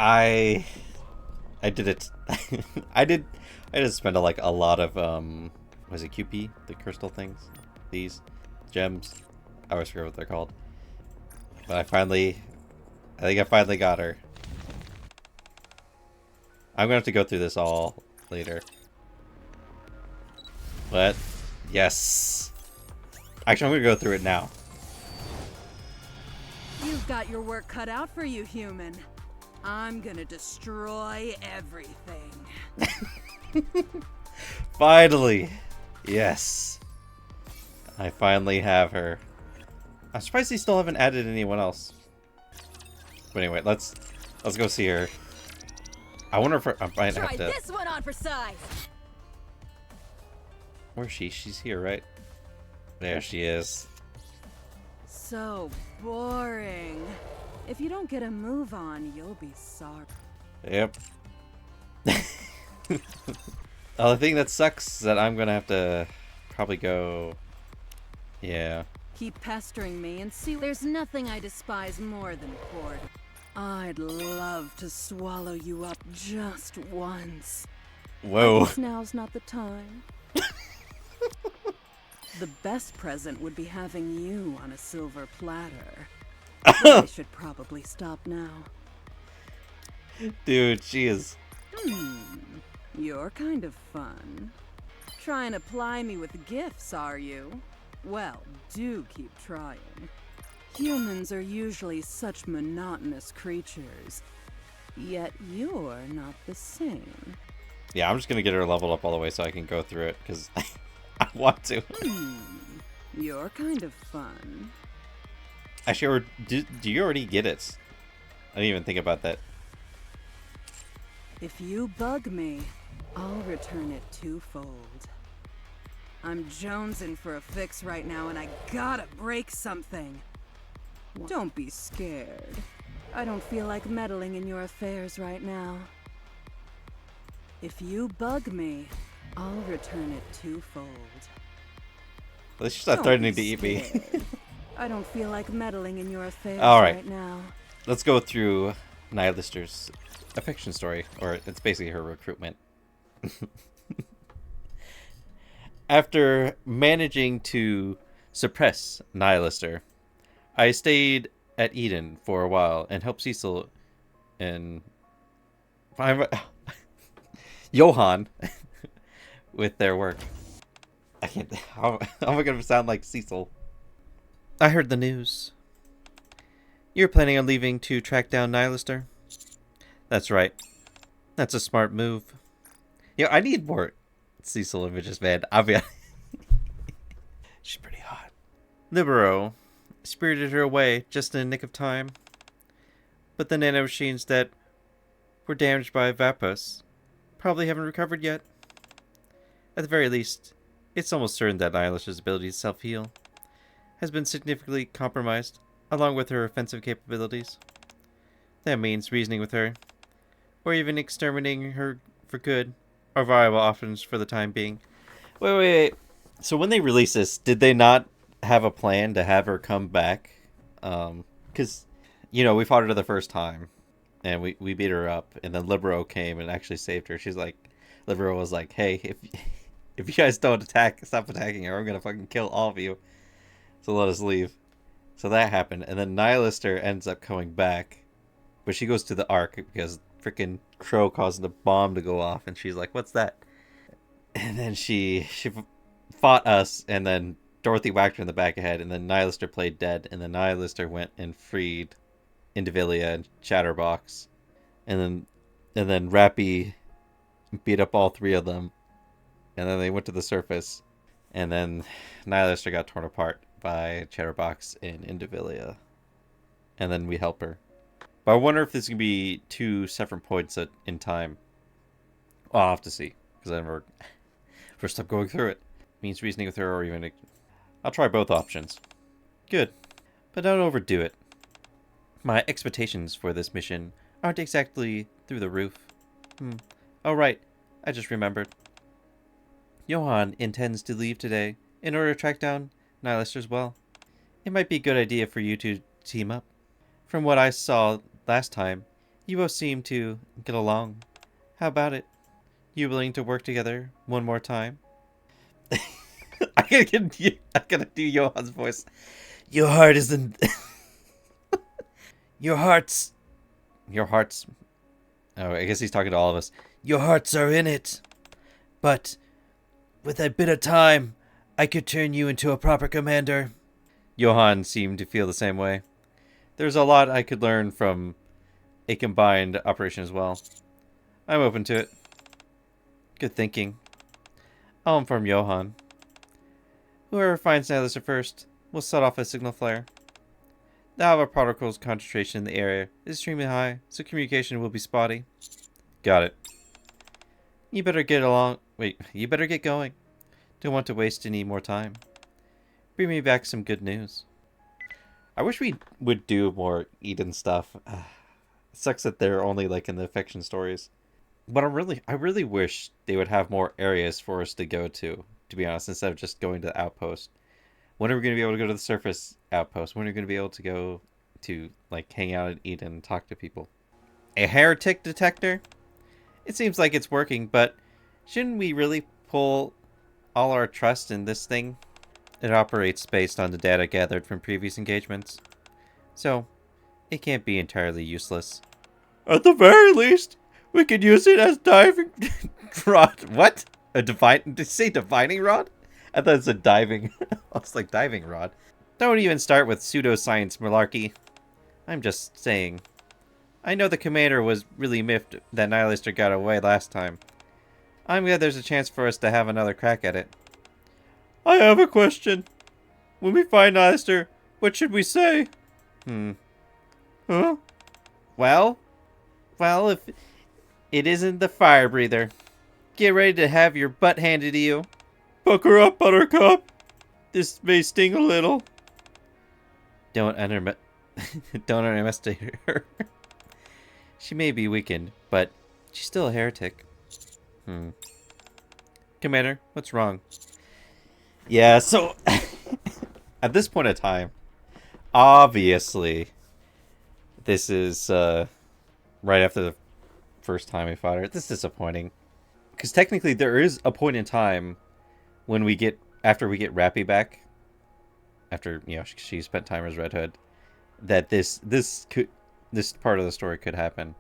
I did it. I just spent like a lot of was it QP, the crystal things, these gems. I always forget what they're called. But I think I finally got her. I'm gonna have to go through this all later. But yes, actually I'm gonna go through it now. You've got your work cut out for you, human. I'm gonna destroy everything. Finally, yes, I finally have her. I'm surprised they still haven't added anyone else. But anyway, let's go see her. I wonder if I might have Try to. this one on for size. Where's she? She's here, right? There she is. So boring. If you don't get a move on, you'll be sorry. Yep. The thing that sucks is that I'm gonna have to probably go. Yeah. Keep pestering me and see. There's nothing I despise more than boredom. I'd love to swallow you up just once. Whoa. I guess now's not the time. The best present would be having you on a silver platter. I should probably stop now. Dude, she is. You're kind of fun. Trying to ply me with gifts, are you? Well, do keep trying. Humans are usually such monotonous creatures, yet you're not the same. Yeah, I'm just gonna get her leveled up all the way so I can go through it because I want to. You're kind of fun. Actually, do you already get it? I didn't even think about that. If you bug me, I'll return it twofold. I'm jonesing for a fix right now, and I gotta break something. Don't be scared. I don't feel like meddling in your affairs right now. If you bug me, I'll return it twofold. Let's just start threatening to eat me. I don't feel like meddling in your affairs right now. Let's go through Nihilister's affection story, or it's basically her recruitment. After managing to suppress Nihilister, I stayed at Eden for a while and helped Cecil and Johan with their work. I can't. How am I gonna sound like Cecil? I heard the news. You're planning on leaving to track down Nihilister? That's right. That's a smart move. Yeah, I need more Cecil images, man. I'll be she's pretty hot. Libero spirited her away just in the nick of time. But the nanomachines that were damaged by Vapus probably haven't recovered yet. At the very least, it's almost certain that Nihilister's ability to self-heal has been significantly compromised, along with her offensive capabilities. That means reasoning with her, or even exterminating her for good, are viable options for the time being. Wait. So when they released this, did they not have a plan to have her come back? Because, we fought her the first time, and we beat her up, and then Libero came and actually saved her. Libero was like, hey, if you guys don't stop attacking her, I'm gonna fucking kill all of you. So let us leave. So that happened, and then Nihilister ends up coming back, but she goes to the Ark because freaking Crow caused the bomb to go off, and she's like, "What's that?" And then she fought us, and then Dorothy whacked her in the back of the head, and then Nihilister played dead, and then Nihilister went and freed Indivilia and Chatterbox, and then Rappy beat up all three of them, and then they went to the surface, and then Nihilister got torn apart by Chatterbox and Indivilia, and then we help her. But I wonder if this can be two separate points in time. Well, I'll have to see, because I never first step going through it means reasoning with her, or even I'll try both options. Good, but don't overdo it. My expectations for this mission aren't exactly through the roof. Oh right, I just remembered. Johan intends to leave today in order to track down Nihilister as well. It might be a good idea for you to team up. From what I saw last time, You both seem to get along. How about it? You willing to work together one more time? I gotta do Johan's voice. Your heart isn't. Your hearts. Your hearts. Oh, I guess he's talking to all of us. Your hearts are in it. But with a bit of time, I could turn you into a proper commander. Johan seemed to feel the same way. There's a lot I could learn from a combined operation as well. I'm open to it. Good thinking. I'll inform Johan. Whoever finds Nihilister first will set off a signal flare. The Alva particles concentration in the area is extremely high, so communication will be spotty. Got it. You better get going. Don't want to waste any more time. Bring me back some good news. I wish we would do more Eden stuff. It sucks that they're only like in the fiction stories. But I really wish they would have more areas for us to go to be honest, instead of just going to the outpost. When are we going to be able to go to the surface outpost? When are we going to be able to go to, like, hang out at Eden and talk to people? A heretic detector? It seems like it's working, but shouldn't we really pull all our trust in this thing? It operates based on the data gathered from previous engagements, so it can't be entirely useless. At the very least, we could use it as diving rod. What? Did you say divining rod? I thought it said diving. I was like, diving rod. Don't even start with pseudoscience malarkey. I'm just saying. I know the commander was really miffed that Nihilister got away last time. I'm glad there's a chance for us to have another crack at it. I have a question. When we find Nihilister, what should we say? Huh? Well, if it isn't the fire breather. Get ready to have your butt handed to you. Pucker up, Buttercup. This may sting a little. Don't underestimate her. She may be weakened, but she's still a heretic. Commander, what's wrong? Yeah, so at this point in time, obviously, this is right after the first time we fought her. This is disappointing. Because technically there is a point in time when after we get Rappy back, after, you know, she spent time as Red Hood, that this part of the story could happen.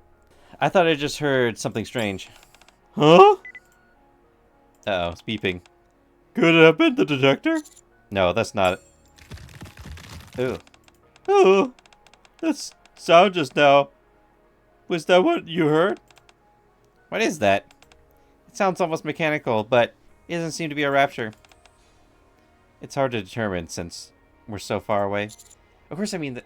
I thought I just heard something strange. Huh? Uh-oh, it's beeping. Could it have been the detector? No, that's not it. Ew. Oh, that sound just now. Was that what you heard? What is that? It sounds almost mechanical, but it doesn't seem to be a rapture. It's hard to determine since we're so far away. Of course, I mean,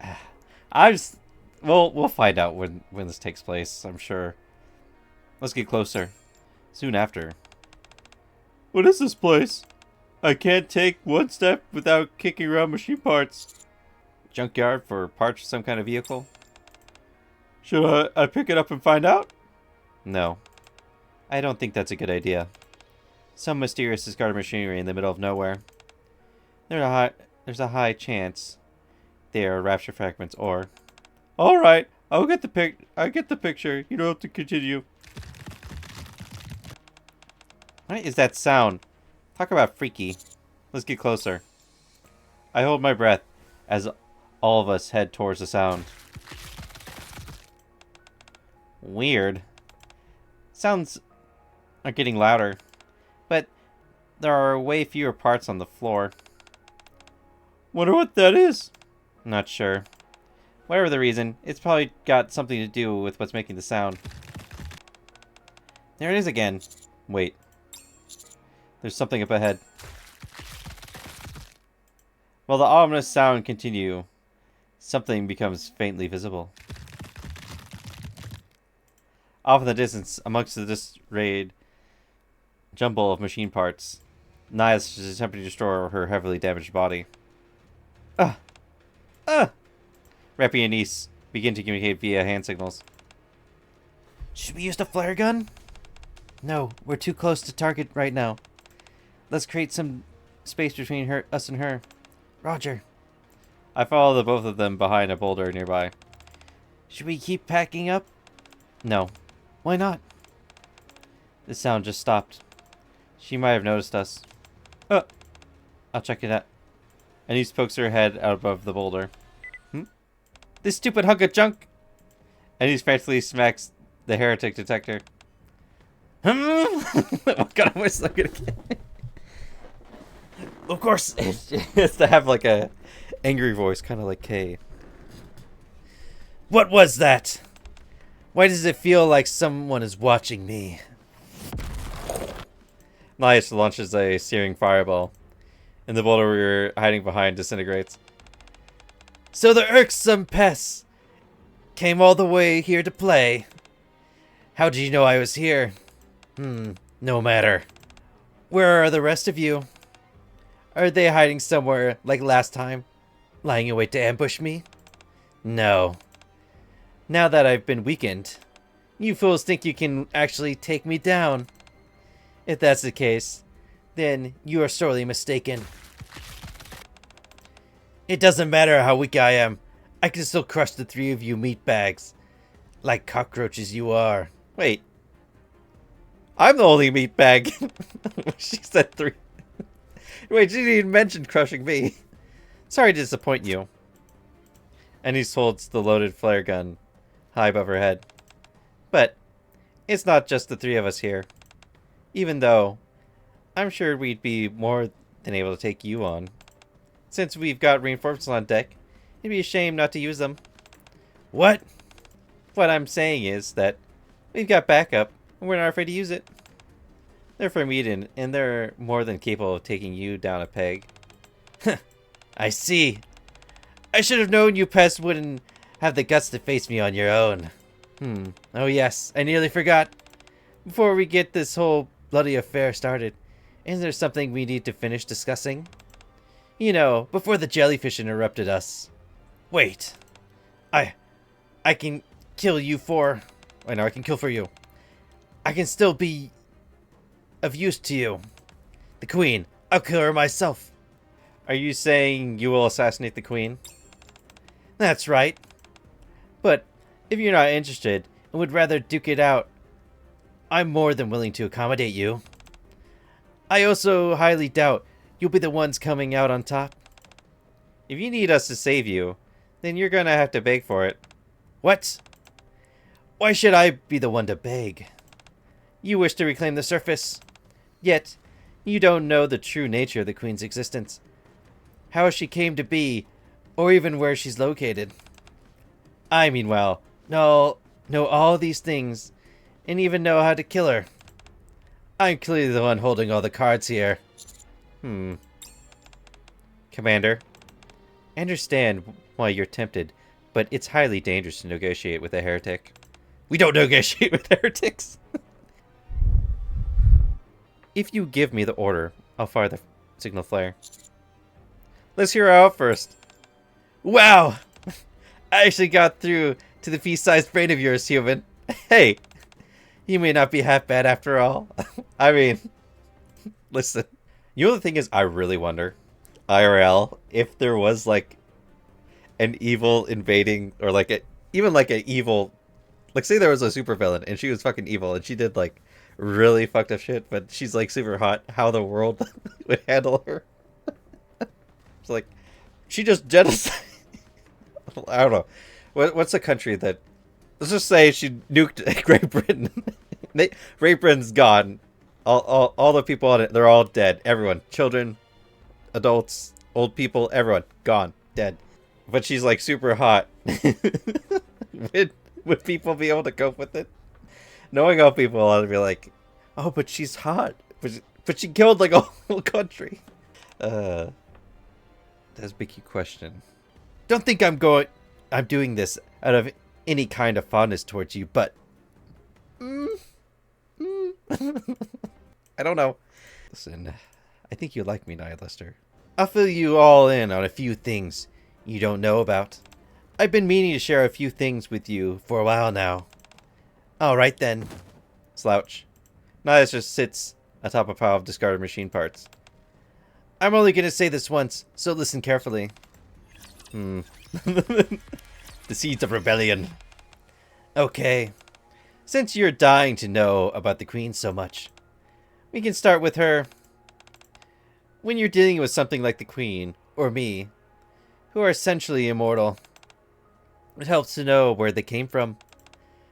we'll find out when this takes place, I'm sure. Let's get closer. Soon after. What is this place? I can't take one step without kicking around machine parts. Junkyard for parts of some kind of vehicle? Should I pick it up and find out? No. I don't think that's a good idea. Some mysterious discarded machinery in the middle of nowhere. There's a high chance they are rapture fragments or... Alright, I get the picture. You don't have to continue. What is that sound? Talk about freaky. Let's get closer. I hold my breath as all of us head towards the sound. Weird. Sounds are getting louder, but there are way fewer parts on the floor. Wonder what that is? Not sure. Whatever the reason, it's probably got something to do with what's making the sound. There it is again. Wait. There's something up ahead. While the ominous sound continues, something becomes faintly visible. Off in the distance, amongst the disarrayed jumble of machine parts, Nihilister is attempting to destroy her heavily damaged body. Rappy and Nice begin to communicate via hand signals. Should we use the flare gun? No, we're too close to target right now. Let's create some space between us and her. Roger. I follow the both of them behind a boulder nearby. Should we keep packing up? No. Why not? The sound just stopped. She might have noticed us. I'll check it out. And he pokes her head out above the boulder. This stupid hunk of junk! And he frantically smacks the heretic detector. What kind of voice am I gonna get? Of course, it has to have like a angry voice, kind of like Kay. What was that? Why does it feel like someone is watching me? Nihilister launches a searing fireball, and the boulder we were hiding behind disintegrates. So the irksome pests came all the way here to play. How did you know I was here? No matter. Where are the rest of you? Are they hiding somewhere like last time? Lying in wait to ambush me? No. Now that I've been weakened, you fools think you can actually take me down. If that's the case, then you are sorely mistaken. It doesn't matter how weak I am. I can still crush the three of you meatbags. Like cockroaches you are. Wait. I'm the only meatbag. She said 3. Wait, she didn't even mention crushing me. Sorry to disappoint you. And he holds the loaded flare gun high above her head. But it's not just the 3 of us here. Even though I'm sure we'd be more than able to take you on. Since we've got reinforcements on deck, it'd be a shame not to use them. What? What I'm saying is that we've got backup, and we're not afraid to use it. They're from Eden, and they're more than capable of taking you down a peg. I see. I should have known you pests wouldn't have the guts to face me on your own. Oh yes, I nearly forgot. Before we get this whole bloody affair started, isn't there something we need to finish discussing? You know, before the jellyfish interrupted us. Wait. I can kill you for... I know, I can kill for you. I can still be of use to you. The Queen. I'll kill her myself. Are you saying you will assassinate the Queen? That's right. But if you're not interested and would rather duke it out, I'm more than willing to accommodate you. I also highly doubt you'll be the ones coming out on top. If you need us to save you, then you're gonna have to beg for it. What? Why should I be the one to beg? You wish to reclaim the surface. Yet, you don't know the true nature of the Queen's existence. How she came to be, or even where she's located. I, meanwhile, know all these things, and even know how to kill her. I'm clearly the one holding all the cards here. Commander, I understand why you're tempted, but it's highly dangerous to negotiate with a heretic. We don't negotiate with heretics! If you give me the order, I'll fire the signal flare. Let's hear her out first. Wow! I actually got through to the pea-sized brain of yours, human. Hey! You may not be half bad after all. I mean, listen. You know the thing is, I really wonder, IRL, if there was like an evil invading, or like even like an evil, like say there was a supervillain and she was fucking evil and she did like really fucked up shit, but she's like super hot, how the world would handle her. It's like, she just genocide. I don't know. What's a country that, let's just say she nuked Great Britain. Great Britain's gone. All the people on it, they're all dead. Everyone. Children, adults, old people, everyone. Gone. Dead. But she's like super hot. Would people be able to cope with it? Knowing how people ought to be like, oh, but she's hot. But she killed like a whole country. That's a big question. Don't think I'm doing this out of any kind of fondness towards you, but I don't know. Listen, I think you like me, Nihilister. I'll fill you all in on a few things you don't know about. I've been meaning to share a few things with you for a while now. Alright then. Slouch. Nihilister sits atop a pile of discarded machine parts. I'm only gonna say this once, so listen carefully. The seeds of rebellion. Okay. Since you're dying to know about the Queen so much, we can start with her. When you're dealing with something like the Queen, or me, who are essentially immortal, it helps to know where they came from.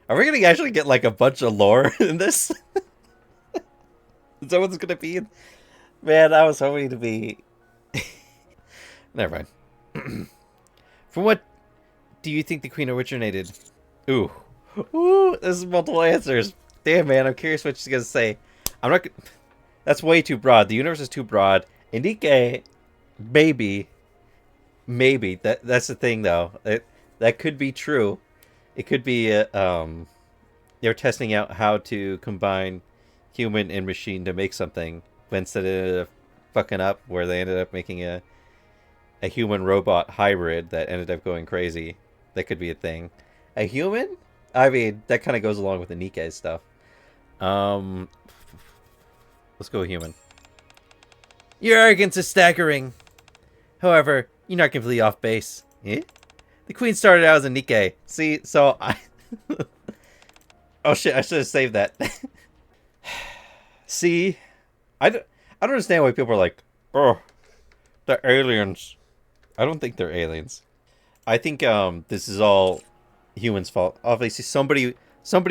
Are we gonna actually get like a bunch of lore in this? Is that what's gonna be? Man, I was hoping to be... Never mind. From what do you think the Queen originated? Ooh. Ooh, this is multiple answers. Damn, man, I'm curious what she's gonna say. I'm not... That's way too broad. The universe is too broad. And Nikke, maybe. Maybe. That's the thing, though. That could be true. It could be, they're testing out how to combine human and machine to make something. But instead of fucking up, where they ended up making a human-robot hybrid that ended up going crazy. That could be a thing. A human? I mean, that kind of goes along with the Nikke stuff. Let's go human. Your arrogance is staggering. However, you're not completely off base. Eh? The Queen started out as a Nikke. See, so I... Oh shit, I should have saved that. See? I don't understand why people are like, oh, they're aliens. I don't think they're aliens. I think this is all humans' fault. Obviously, somebody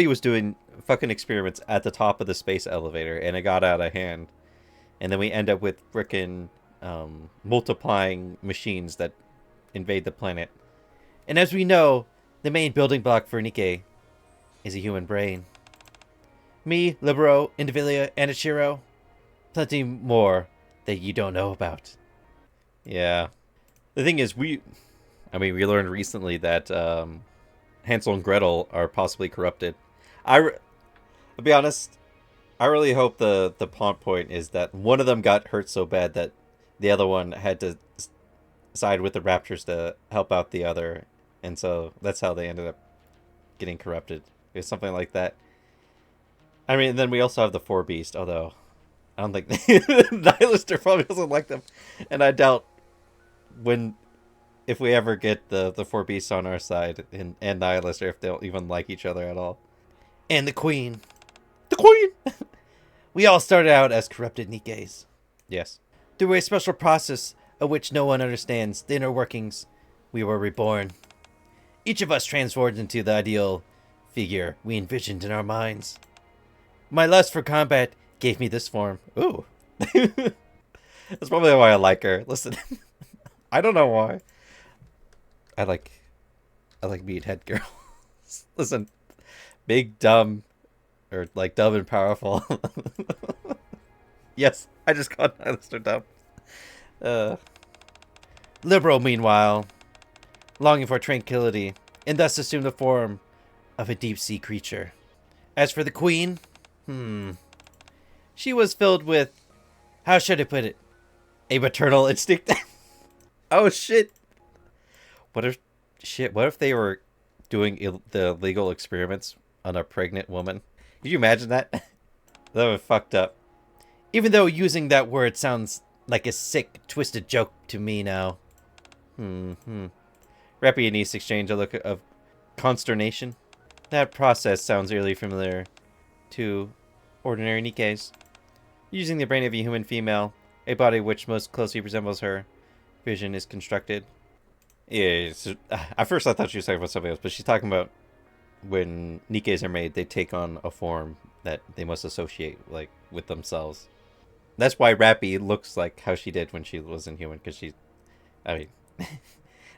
was doing fucking experiments at the top of the space elevator, and it got out of hand. And then we end up with frickin' multiplying machines that invade the planet. And as we know, the main building block for Nikke is a human brain. Me, Libero, Indivilia, and Ichiro. Plenty more that you don't know about. Yeah. The thing is, we learned recently that Hansel and Gretel are possibly corrupted. I'll be honest, I really hope the plot point is that one of them got hurt so bad that the other one had to side with the Raptors to help out the other. And so that's how they ended up getting corrupted. It was something like that. I mean, and then we also have the Four Beast, although I don't think Nihilister probably doesn't like them. And I doubt if we ever get the Four Beasts on our side and Nihilister, if they'll even like each other at all. And the Queen. The Queen! We all started out as corrupted Nikkes. Yes. Through a special process of which no one understands the inner workings, we were reborn. Each of us transformed into the ideal figure we envisioned in our minds. My lust for combat gave me this form. Ooh. That's probably why I like her. Listen, I don't know why. I like meathead girls. Listen, big, dumb, or like dumb and powerful. Yes, I just called Nihilister dumb. Liberal, meanwhile, longing for tranquility, and thus assumed the form of a deep-sea creature. As for the Queen, she was filled with, how should I put it, a maternal instinct. Oh shit! What if they were doing the legal experiments on a pregnant woman? Could you imagine that? That would be fucked up. Even though using that word sounds like a sick, twisted joke to me now. Rappy and East exchange a look of consternation. That process sounds eerily familiar to ordinary Nikkes. Using the brain of a human female, a body which most closely resembles her, vision is constructed. Yeah, at first I thought she was talking about something else, but she's talking about when Nikkes are made, they take on a form that they must associate with themselves. That's why Rappy looks like how she did when she wasn't human, because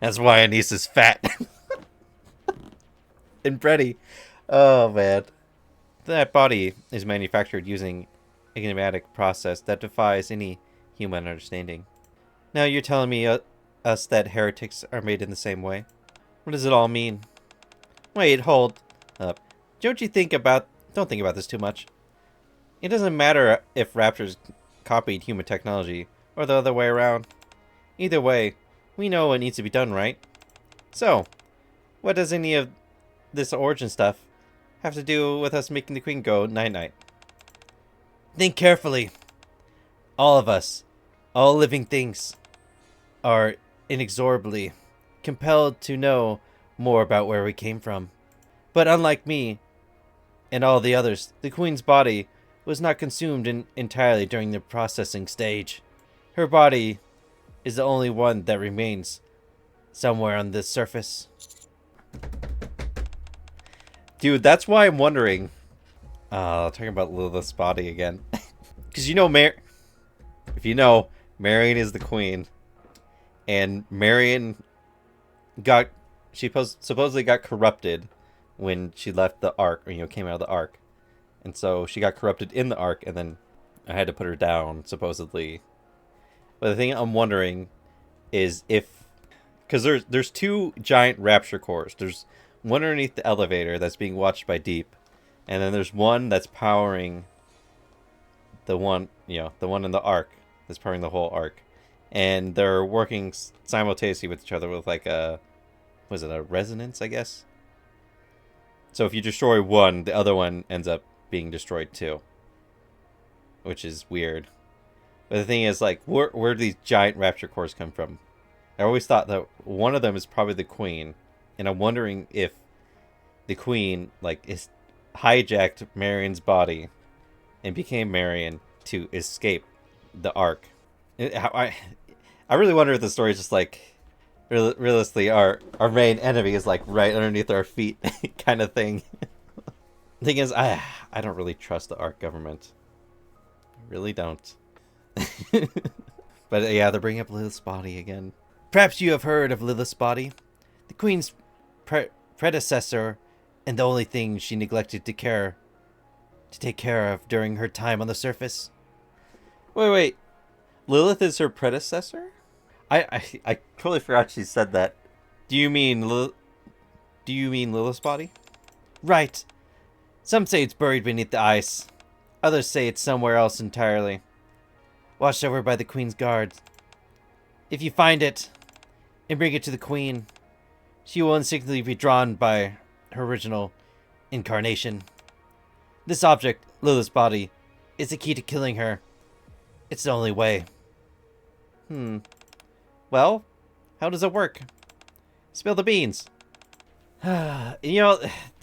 that's why Anise is fat. And Freddy. Oh, man. That body is manufactured using a kinematic process that defies any human understanding. Now you're telling me us that heretics are made in the same way? What does it all mean? Wait, hold up. Don't think about this too much. It doesn't matter if Raptors copied human technology or the other way around. Either way, we know what needs to be done, right? So, what does any of this origin stuff have to do with us making the Queen go night-night? Think carefully. All of us, all living things, are inexorably compelled to know more about where we came from. But unlike me and all the others, the queen's body was not consumed entirely during the processing stage. Her body is the only one that remains somewhere on this surface. Dude, that's why I'm wondering. Talking about Lilith's body again. Because if you know, Marion is the queen. And Marion supposedly got corrupted when she left the Ark, or, came out of the Ark. And so she got corrupted in the Ark, and then I had to put her down, supposedly. But the thing I'm wondering is if... Because there's two giant rapture cores. There's one underneath the elevator that's being watched by Deep. And then there's one that's powering the one in the Ark. That's powering the whole Ark. And they're working simultaneously with each other with like a resonance, I guess? So if you destroy one, the other one ends up being destroyed too. Which is weird. But the thing is, like, where do these giant rapture cores come from? I always thought that one of them is probably the queen. And I'm wondering if the queen, like, is hijacked Marion's body and became Marion to escape the Ark. I really wonder if the story is just like, realistically, our main enemy is like right underneath our feet kind of thing. The thing is, I don't really trust the Ark government. I really don't. But yeah, they're bringing up Lilith's body again. Perhaps you have heard of Lilith's body, the queen's predecessor, and the only thing she neglected to take care of during her time on the surface. Wait. Lilith is her predecessor? I totally forgot she said that. Do you mean Lilith's body? Right. Some say it's buried beneath the ice. Others say it's somewhere else entirely. Watched over by the Queen's guards. If you find it and bring it to the Queen, she will instinctively be drawn by her original incarnation. This object, Lilith's body, is the key to killing her. It's the only way. Well, how does it work? Spill the beans. The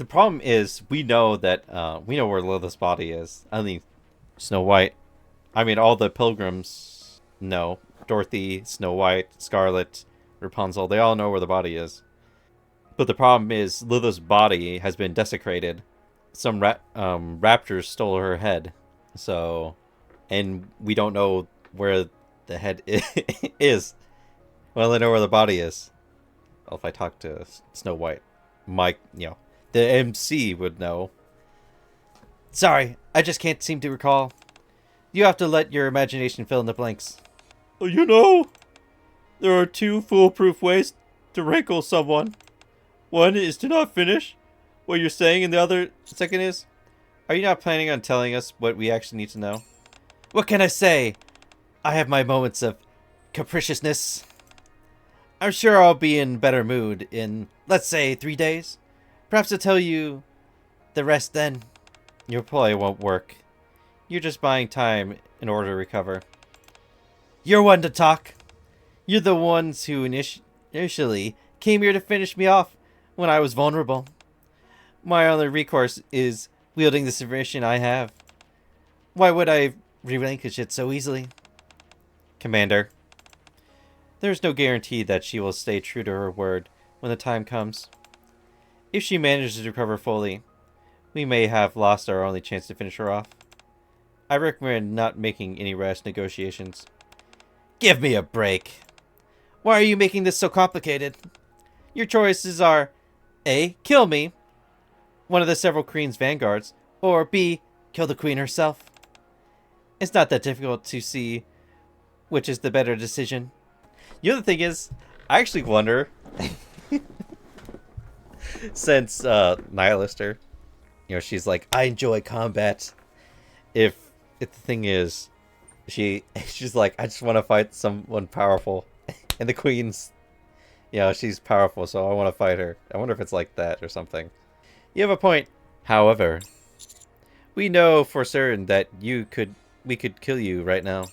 problem is we know where Lilith's body is. I mean, Snow White. I mean, all the pilgrims know. Dorothy, Snow White, Scarlet, Rapunzel, they all know where the body is. But the problem is Lilith's body has been desecrated. Some raptors stole her head. And we don't know where the head is. Well, I know where the body is. Well, if I talk to Snow White, Mike, the MC would know. Sorry, I just can't seem to recall. You have to let your imagination fill in the blanks. There are two foolproof ways to rankle someone. One is to not finish what you're saying, and the other second is, are you not planning on telling us what we actually need to know? What can I say? I have my moments of capriciousness. I'm sure I'll be in better mood in, let's say, 3 days. Perhaps I'll tell you the rest then. Your ploy won't work. You're just buying time in order to recover. You're one to talk. You're the ones who initially came here to finish me off when I was vulnerable. My only recourse is wielding the information I have. Why would I relinquish it so easily? Commander, there's no guarantee that she will stay true to her word when the time comes. If she manages to recover fully, we may have lost our only chance to finish her off. I recommend not making any rash negotiations. Give me a break. Why are you making this so complicated? Your choices are A. Kill me, one of the several Queen's vanguards, or B. Kill the Queen herself. It's not that difficult to see which is the better decision. The other thing is, I actually wonder, since Nihilister, she's like, I enjoy combat. If the thing is, she's like, I just want to fight someone powerful, and the Queen's, she's powerful, so I want to fight her. I wonder if it's like that or something. You have a point. However, we know for certain that we could kill you right now.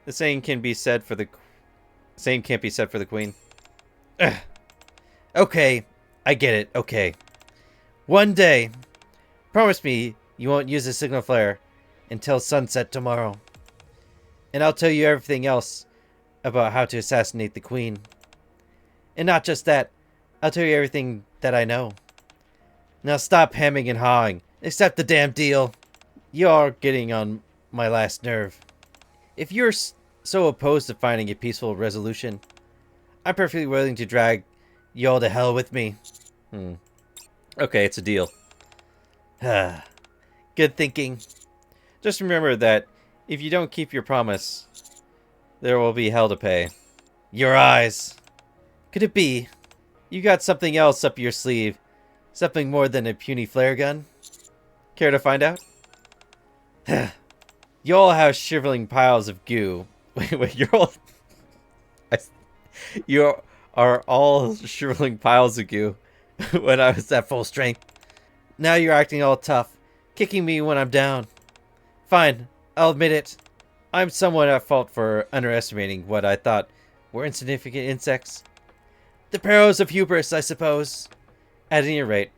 The same can't be said for the Queen. Okay, I get it. Okay. One day, Promise me you won't use the signal flare until sunset tomorrow. And I'll tell you everything else about how to assassinate the queen. And not just that, I'll tell you everything that I know. Now stop hemming and hawing. Accept the damn deal. You're getting on my last nerve. If you're so opposed to finding a peaceful resolution, I'm perfectly willing to drag you all to hell with me. Okay, it's a deal. Good thinking. Just remember that if you don't keep your promise, there will be hell to pay. Your eyes. Could it be you got something else up your sleeve? Something more than a puny flare gun? Care to find out? You all have shriveling piles of goo. Wait, you're all... You are all shriveling piles of goo when I was at full strength. Now you're acting all tough, kicking me when I'm down. Fine, I'll admit it. I'm somewhat at fault for underestimating what I thought were insignificant insects. The perils of hubris, I suppose. At any rate,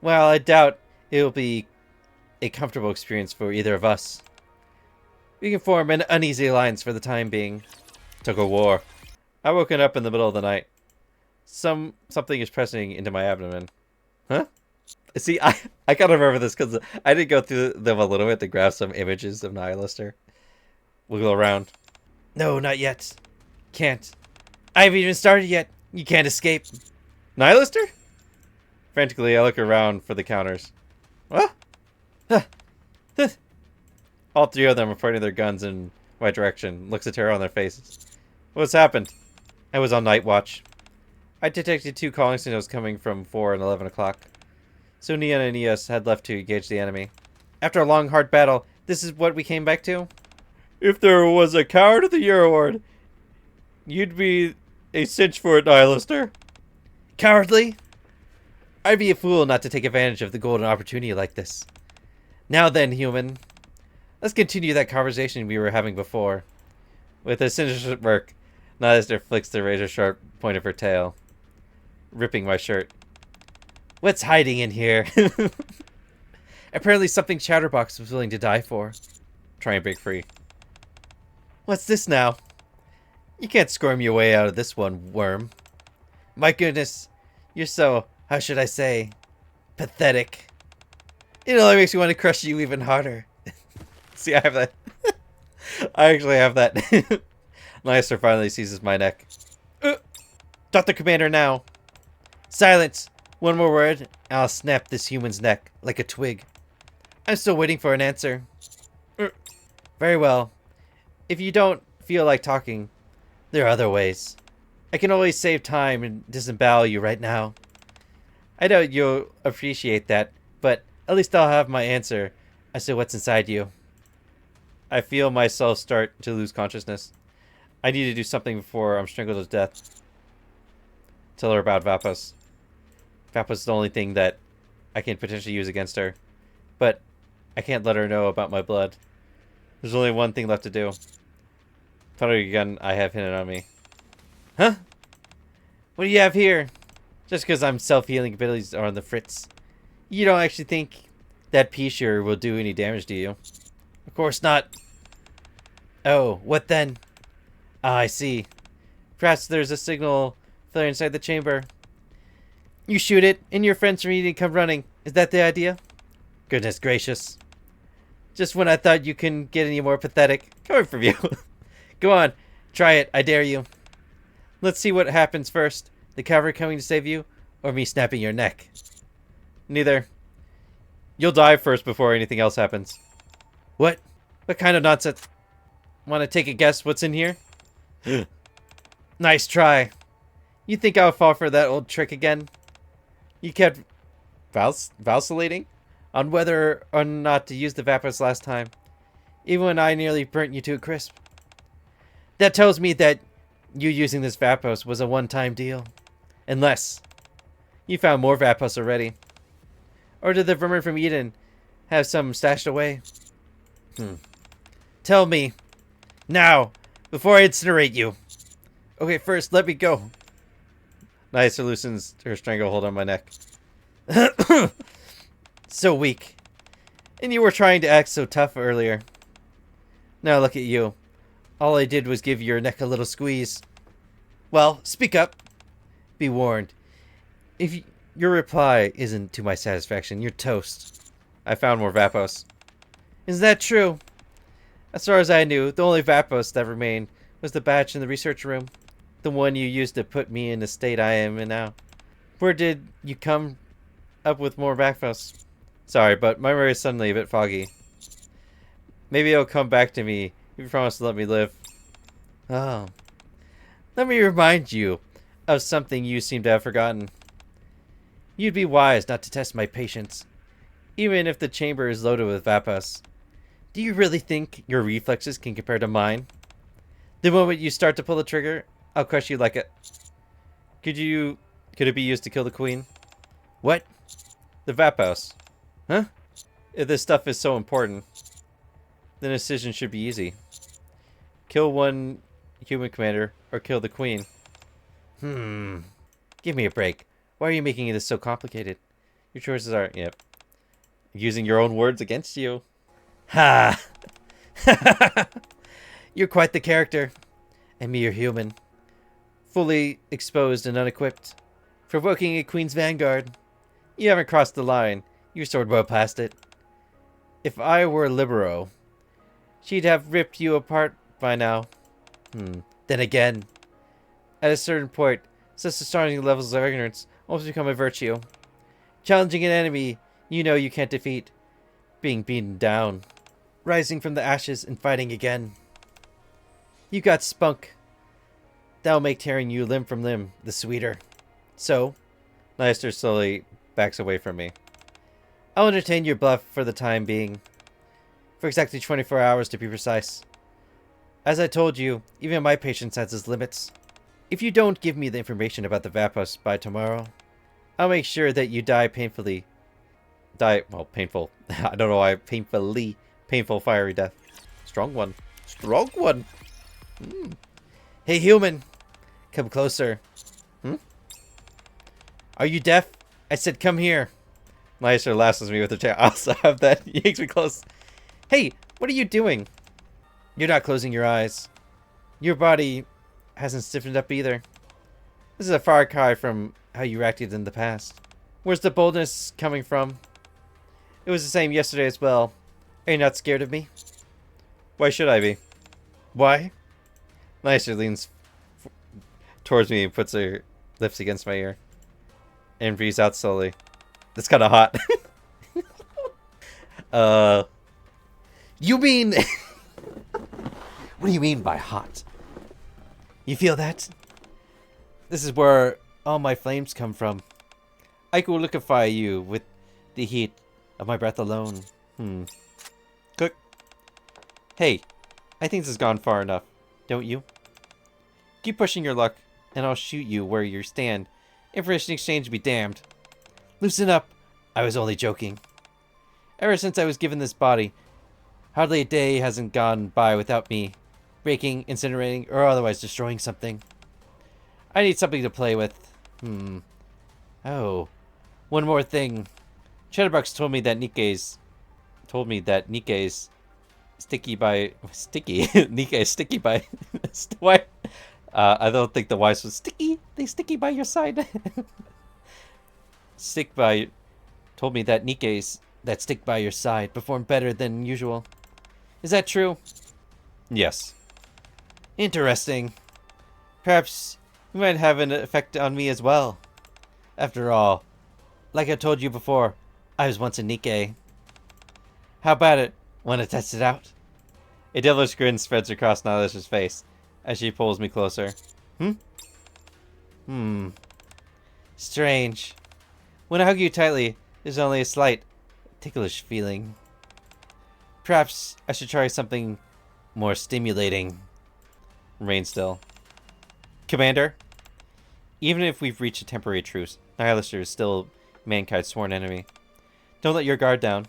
well, I doubt it will be a comfortable experience for either of us. We can form an uneasy alliance for the time being. Took a war. I woken up in the middle of the night. Something is pressing into my abdomen. Huh? See, I gotta remember this because I did go through them a little bit to grab some images of Nihilister. Wiggle around. No, not yet. Can't. I haven't even started yet. You can't escape. Nihilister? Frantically, I look around for the counters. What? All three of them are pointing their guns in my direction. Looks of terror on their faces. What's happened? I was on night watch. I detected 2 calling signals coming from 4 and 11 o'clock. Sunni and Aeneas had left to engage the enemy. After a long, hard battle, this is what we came back to? If there was a coward of the year award, you'd be a cinch for it, Nihilister. Cowardly? I'd be a fool not to take advantage of the golden opportunity like this. Now then, human. Let's continue that conversation we were having before. With a sinister smirk, Nihilister flicks the razor-sharp point of her tail, ripping my shirt. What's hiding in here? Apparently something Chatterbox was willing to die for. Try and break free. What's this now? You can't squirm your way out of this one, worm. My goodness, you're so, how should I say, pathetic. It only makes me want to crush you even harder. See, I have that. I actually have that. Nihilister finally seizes my neck. Dr. Commander now. Silence. One more word, and I'll snap this human's neck like a twig. I'm still waiting for an answer. Very well. If you don't feel like talking, there are other ways. I can always save time and disembowel you right now. I know you'll appreciate that, but at least I'll have my answer as to what's inside you. I feel myself start to lose consciousness. I need to do something before I'm strangled to death. Tell her about Vapos. Vapos is the only thing that I can potentially use against her. But I can't let her know about my blood. There's only one thing left to do. Powder gun I have hidden on me. Huh? What do you have here? Just because I'm self-healing abilities are on the fritz. You don't actually think that P-Sure will do any damage to you? Of course not. Oh, what then? Ah, I see. Perhaps there's a signal flare inside the chamber. You shoot it, and your friends from Eden come running. Is that the idea? Goodness gracious. Just when I thought you couldn't get any more pathetic. Coming from you. Go on, try it, I dare you. Let's see what happens first. The cavalry coming to save you, or me snapping your neck? Neither. You'll die first before anything else happens. What? What kind of nonsense? Want to take a guess what's in here? Nice try. You think I'll fall for that old trick again? You kept vacillating on whether or not to use the Vapors last time, even when I nearly burnt you to a crisp. That tells me that you using this Vapos was a one-time deal. Unless you found more Vapos already. Or did the vermin from Eden have some stashed away? Tell me. Now, before I incinerate you. Okay, first, let me go. Nihilister loosens her stranglehold on my neck. So weak. And you were trying to act so tough earlier. Now look at you. All I did was give your neck a little squeeze. Well, speak up. Be warned. If your reply isn't to my satisfaction, you're toast. I found more Vapos. Is that true? As far as I knew, the only Vapos that remained was the batch in the research room. The one you used to put me in the state I am in now. Where did you come up with more Vapos? Sorry, but my memory is suddenly a bit foggy. Maybe it'll come back to me if you promise to let me live. Oh. Let me remind you of something you seem to have forgotten. You'd be wise not to test my patience, even if the chamber is loaded with Vapos. Do you really think your reflexes can compare to mine? The moment you start to pull the trigger, I'll crush you like a... Could it be used to kill the queen? What? The Vapos. Huh? If this stuff is so important, then the decision should be easy. Kill one human commander, or kill the queen. Give me a break. Why are you making this so complicated? Your choices are... Yep. Using your own words against you. Ha! You're quite the character. And me, you're human. Fully exposed and unequipped. Provoking a queen's vanguard. You haven't crossed the line. You soared well past it. If I were Libero, she'd have ripped you apart by now. Then again, at a certain point, such astonishing levels of ignorance almost become a virtue. Challenging an enemy you know you can't defeat. Being beaten down. Rising from the ashes and fighting again. You got spunk. That'll make tearing you limb from limb the sweeter. So, Nihilister slowly backs away from me. I'll entertain your bluff for the time being. For exactly 24 hours to be precise. As I told you, even my patience has its limits. If you don't give me the information about the Vapos by tomorrow, I'll make sure that you die painfully. Well, painful. I don't know why. Painful fiery death. Strong one. Strong one. Hey, human. Come closer. Are you deaf? I said come here. Nihilister laughs at me with her tail. I also have that. He yanks me close. Hey, what are you doing? You're not closing your eyes. Your body hasn't stiffened up either. This is a far cry from how you acted in the past. Where's the boldness coming from? It was the same yesterday as well. Are you not scared of me? Why should I be? Why? Nihilister leans towards me and puts her lips against my ear. And breathes out slowly. That's kind of hot. You mean... What do you mean by hot? You feel that? This is where all my flames come from. I could liquefy you with the heat of my breath alone. Cook. Hey, I think this has gone far enough, don't you? Keep pushing your luck, and I'll shoot you where you stand. Information exchange be damned. Loosen up. I was only joking. Ever since I was given this body, hardly a day hasn't gone by without me breaking, incinerating, or otherwise destroying something. I need something to play with. Oh, one more thing. Chatterbox told me that Nikke's sticky by sticky. Nikke is sticky by what? I don't think the wise was sticky. They sticky by your side. Told me that Nikke's that stick by your side perform better than usual. Is that true? Yes. Interesting. Perhaps you might have an effect on me as well. After all, like I told you before, I was once a Nikke. How about it? Want to test it out? A devilish grin spreads across Nihilister's face as she pulls me closer. Strange. When I hug you tightly, there's only a slight, ticklish feeling. Perhaps I should try something more stimulating. Remain still. Commander, even if we've reached a temporary truce, Nihilister is still mankind's sworn enemy. Don't let your guard down.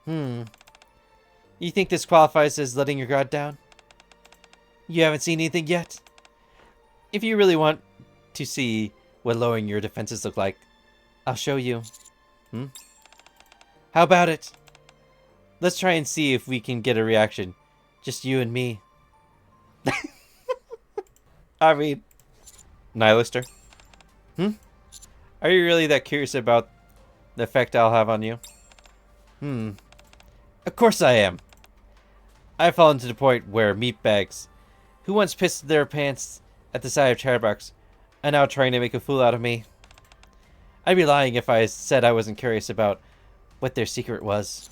You think this qualifies as letting your guard down? You haven't seen anything yet? If you really want to see what lowering your defenses look like, I'll show you. How about it? Let's try and see if we can get a reaction. Just you and me. I mean, Nihilister. Are you really that curious about the effect I'll have on you? Of course I am. I've fallen to the point where meatbags, who once pissed their pants at the sight of chatterbox, are now trying to make a fool out of me. I'd be lying if I said I wasn't curious about what their secret was.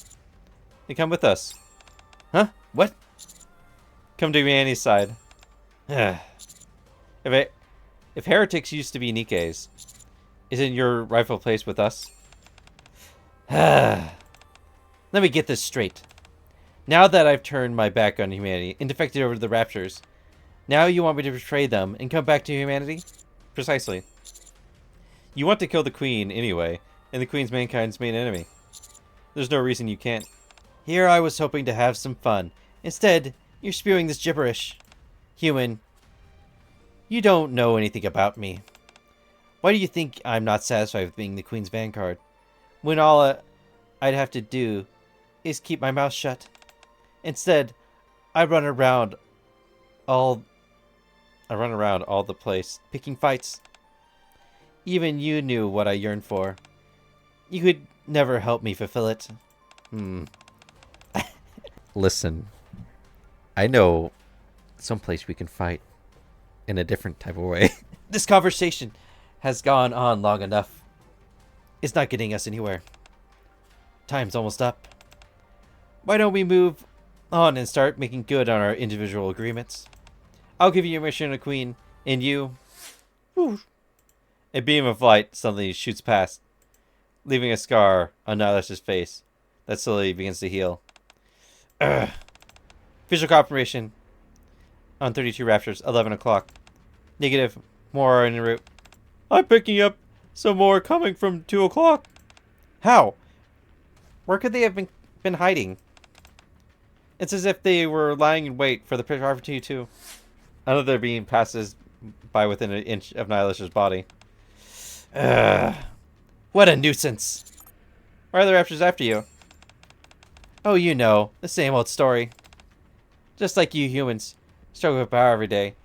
Then come with us. Huh? What? Come to humanity's side. if heretics used to be Nikkes, isn't your rightful place with us? Let me get this straight. Now that I've turned my back on humanity and defected over to the Raptures, now you want me to betray them and come back to humanity? Precisely. You want to kill the Queen anyway, and the Queen's mankind's main enemy. There's no reason you can't. Here I was hoping to have some fun. Instead, you're spewing this gibberish. Human, you don't know anything about me. Why do you think I'm not satisfied with being the Queen's vanguard, when all I'd have to do is keep my mouth shut? Instead, I run around all the place, picking fights. Even you knew what I yearned for. You could never help me fulfill it. Listen, I know someplace we can fight in a different type of way. This conversation has gone on long enough. It's not getting us anywhere. Time's almost up. Why don't we move on and start making good on our individual agreements? I'll give you a mission, a Queen, and you... Whew. A beam of light suddenly shoots past, leaving a scar on Nihilister's face that slowly begins to heal. Visual confirmation on 32 Raptors, 11 o'clock. Negative. More are en route. I'm picking up some more coming from 2 o'clock. How? Where could they have been hiding? It's as if they were lying in wait for the Raptor 2. Another beam passes by within an inch of Nihilister's body. What a nuisance. Why are the Raptors after you? Oh, you know, the same old story. Just like you humans, struggle with power every day.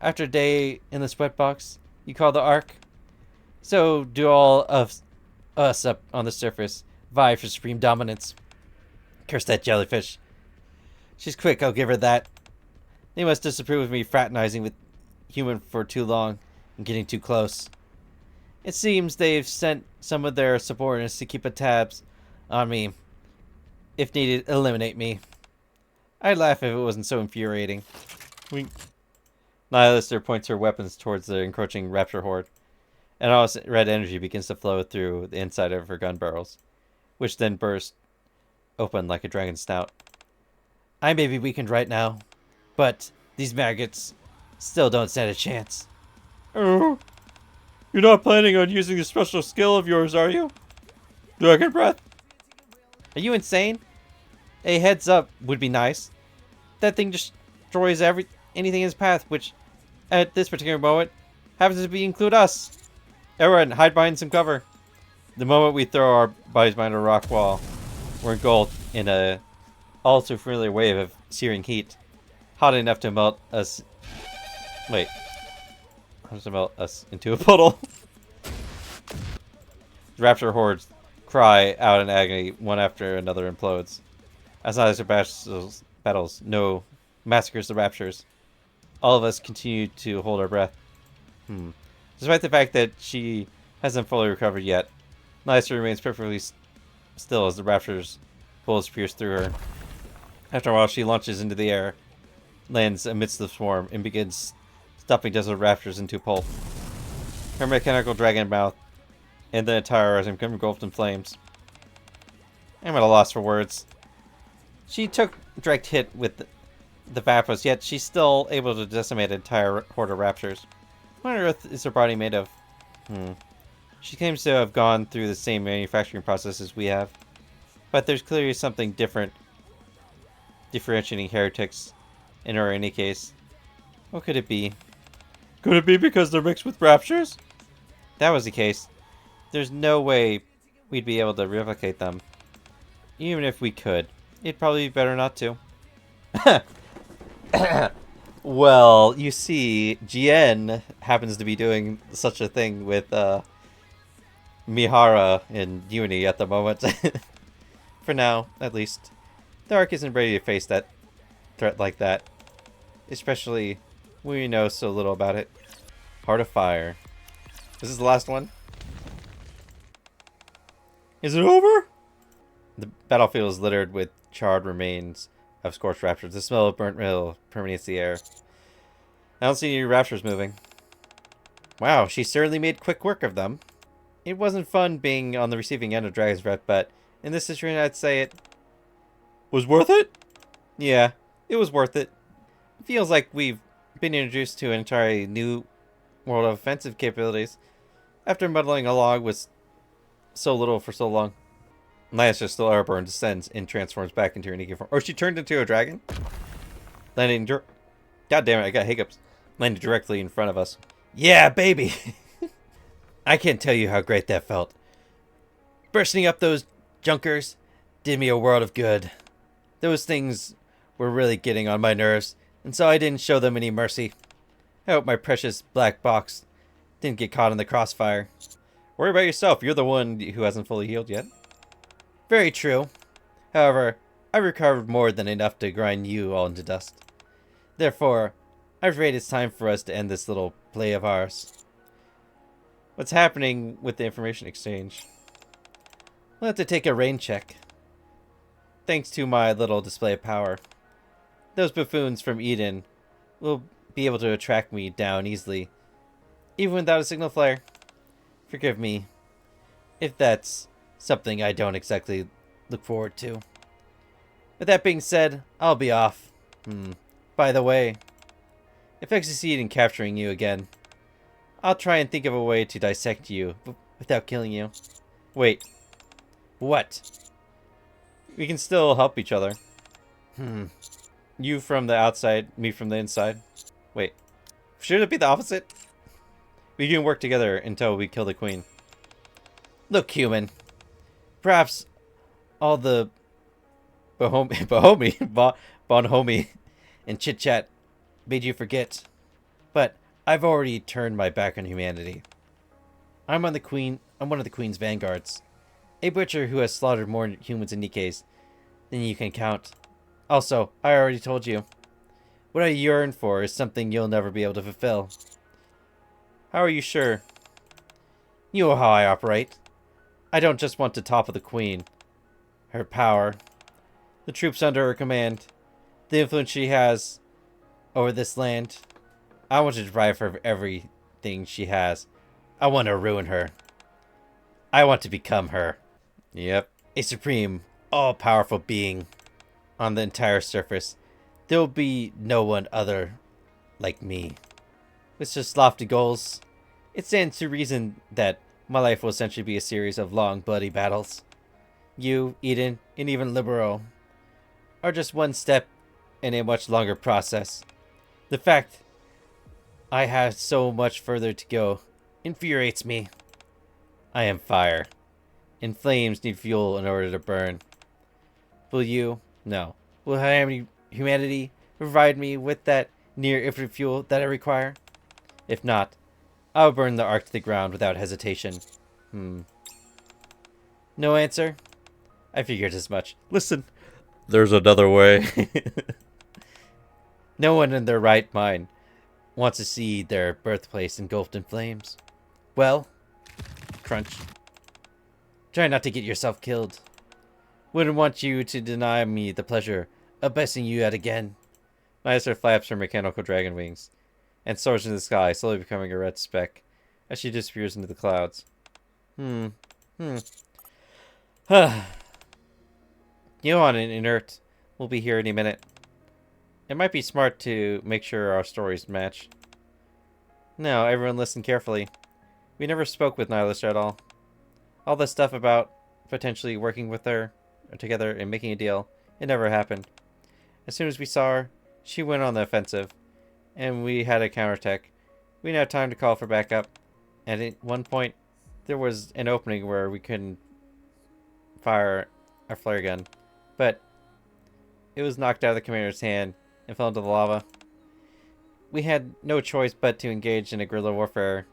After a day in the sweatbox, you call the Ark. So do all of us up on the surface vie for supreme dominance. Curse that jellyfish. She's quick, I'll give her that. They must disapprove of me fraternizing with human for too long and getting too close. It seems they've sent some of their subordinates to keep a tabs on me. If needed, eliminate me. I'd laugh if it wasn't so infuriating. Wink. Nihilister points her weapons towards the encroaching raptor horde, and all this red energy begins to flow through the inside of her gun barrels, which then burst open like a dragon's snout. I may be weakened right now, but these maggots still don't stand a chance. Oh, you're not planning on using this special skill of yours, are you? Dragon breath? Are you insane? A heads up would be nice. That thing destroys anything in its path, which, at this particular moment, happens to include us. Everyone, hide behind some cover. The moment we throw our bodies behind a rock wall, we're engulfed in a all too familiar wave of searing heat, hot enough to melt us. Wait, how to melt us into a puddle? The raptor hordes cry out in agony, one after another implodes. As Nihilister battles, no, massacres the raptors. All of us continue to hold our breath. Despite the fact that she hasn't fully recovered yet, Nihilister remains perfectly still as the raptors' bullets pierce through her. After a while, she launches into the air, lands amidst the swarm, and begins stuffing desert raptors into pulp. Her mechanical dragon mouth and the entire earth become engulfed in flames. I'm at a loss for words. She took a direct hit with the Vapors, yet she's still able to decimate an entire horde of raptors. What on earth is her body made of? She claims to have gone through the same manufacturing process as we have, but there's clearly something different differentiating heretics in her any case. What could it be? Could it be because they're mixed with raptors? If that was the case, there's no way we'd be able to replicate them. Even if we could, it'd probably be better not to. Well, you see, GN happens to be doing such a thing with Mihara in Uni at the moment. For now, at least. The Ark isn't ready to face that threat like that. Especially when we know so little about it. Heart of Fire. This is the last one? Is it over? The battlefield is littered with charred remains of scorched raptors. The smell of burnt metal permeates the air. I don't see any raptors moving. Wow, she certainly made quick work of them. It wasn't fun being on the receiving end of Dragon's Breath, but in this situation I'd say it was worth it? Yeah, it was worth it. It feels like we've been introduced to an entirely new world of offensive capabilities after muddling along with so little for so long. Nihilister still airborne descends and transforms back into her Nikke form. Or she turned into a dragon? Landing God damn it, I got hiccups. Landing directly in front of us. Yeah, baby! I can't tell you how great that felt. Bursting up those junkers did me a world of good. Those things were really getting on my nerves, and so I didn't show them any mercy. I hope my precious black box didn't get caught in the crossfire. Worry about yourself, you're the one who hasn't fully healed yet. Very true. However, I recovered more than enough to grind you all into dust. Therefore, I'm afraid it's time for us to end this little play of ours. What's happening with the information exchange? We'll have to take a rain check. Thanks to my little display of power. Those buffoons from Eden will be able to track me down easily, even without a signal flare. Forgive me if that's something I don't exactly look forward to. With that being said, I'll be off. By the way, if I succeed in capturing you again, I'll try and think of a way to dissect you without killing you. Wait. What? We can still help each other. You from the outside, me from the inside. Wait. Should it be the opposite? We can work together until we kill the queen. Look, human. Perhaps all the bonhomie and chit-chat made you forget. But I've already turned my back on humanity. I'm one of the Queen's vanguards. A butcher who has slaughtered more humans and Nikkes than you can count. Also, I already told you. What I yearn for is something you'll never be able to fulfill. How are you sure? You know how I operate. I don't just want to topple the Queen. Her power. The troops under her command. The influence she has over this land. I want to deprive her of everything she has. I want to ruin her. I want to become her. Yep. A supreme, all-powerful being on the entire surface. There will be no one other like me. With such lofty goals, it stands to reason that my life will essentially be a series of long, bloody battles. You, Eden, and even Libero are just one step in a much longer process. The fact I have so much further to go infuriates me. I am fire, and flames need fuel in order to burn. Will you? No. Will humanity provide me with that near infinite fuel that I require? If not, I'll burn the Ark to the ground without hesitation. No answer? I figured as much. Listen, there's another way. No one in their right mind wants to see their birthplace engulfed in flames. Well, crunch. Try not to get yourself killed. Wouldn't want you to deny me the pleasure of besting you yet again. Nihilister flaps her mechanical dragon wings and soars into the sky, slowly becoming a red speck as she disappears into the clouds. Johan and Inert will be here any minute. It might be smart to make sure our stories match. Now, everyone listen carefully. We never spoke with Nihilister at all. All this stuff about potentially working with her or together and making a deal, it never happened. As soon as we saw her, she went on the offensive, and we had a counterattack. We didn't have time to call for backup, and at one point, there was an opening where we couldn't fire our flare gun, but it was knocked out of the commander's hand and fell into the lava. We had no choice but to engage in a guerrilla warfare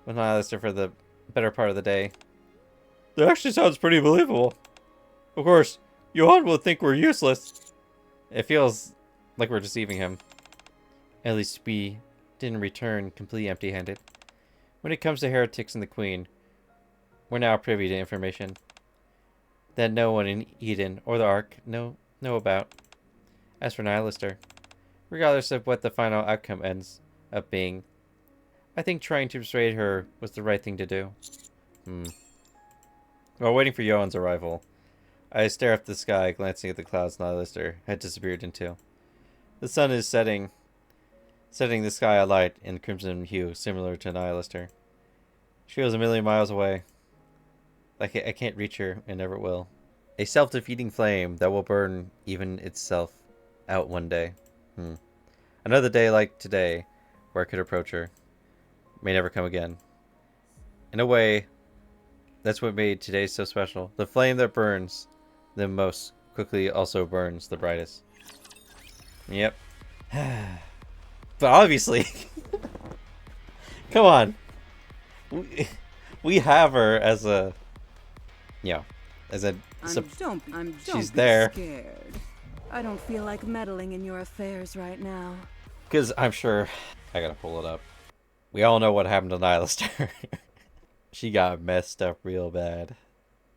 with Nihilister for the better part of the day. That actually sounds pretty believable. Of course, Johan will think we're useless. It feels like we're deceiving him. At least we didn't return completely empty-handed. When it comes to heretics and the Queen, we're now privy to information that no one in Eden or the Ark know about. As for Nihilister, regardless of what the final outcome ends up being, I think trying to persuade her was the right thing to do. While waiting for Johan's arrival, I stare up the sky, glancing at the clouds Nihilister had disappeared into. The sun is setting the sky alight in crimson hue, similar to Nihilister. She feels a million miles away. Like I can't reach her, and never will. A self-defeating flame that will burn even itself out one day. Another day like today, where I could approach her, may never come again. In a way, that's what made today so special. The flame that burns the most quickly also burns the brightest. Yep. But obviously, come on. We have her as a, she's there. Scared. I don't feel like meddling in your affairs right now. Because I'm sure, I gotta pull it up. We all know what happened to Nihilister. She got messed up real bad.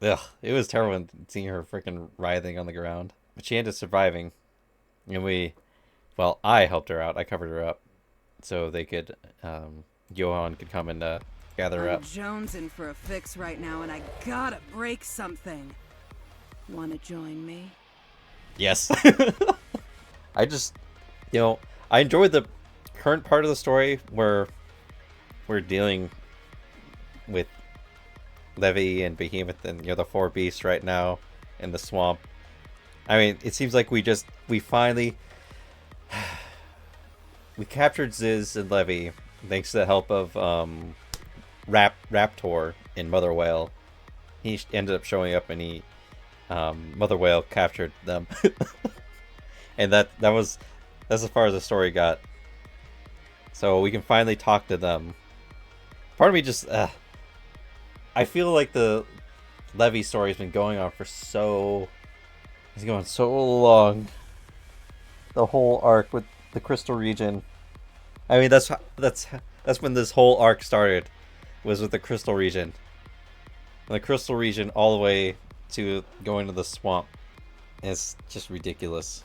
Ugh, it was terrible seeing her freaking writhing on the ground. But she ended up surviving. And I helped her out. I covered her up. So they could, Johan could come and gather her up. I'm jonesing for a fix right now, and I gotta break something. Wanna join me? Yes. I just, I enjoyed the current part of the story where we're dealing with Levy and Behemoth and the four beasts right now in the swamp. I mean, it seems like we finally we captured Ziz and Levy thanks to the help of Raptor in Mother Whale. He ended up showing up and Mother Whale captured them. And that's as far as the story got. So we can finally talk to them. Part of me just I feel like the Levy story has been going on for it's going so long. The whole arc with the Crystal Region. I mean, that's when this whole arc started, was with the Crystal Region. And the Crystal Region all the way to going to the swamp. And it's just ridiculous.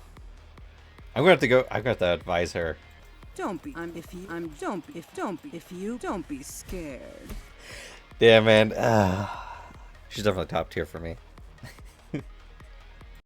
I'm gonna have to go. I'm gonna have to advise her. Don't be scared. Yeah, man. She's definitely top tier for me.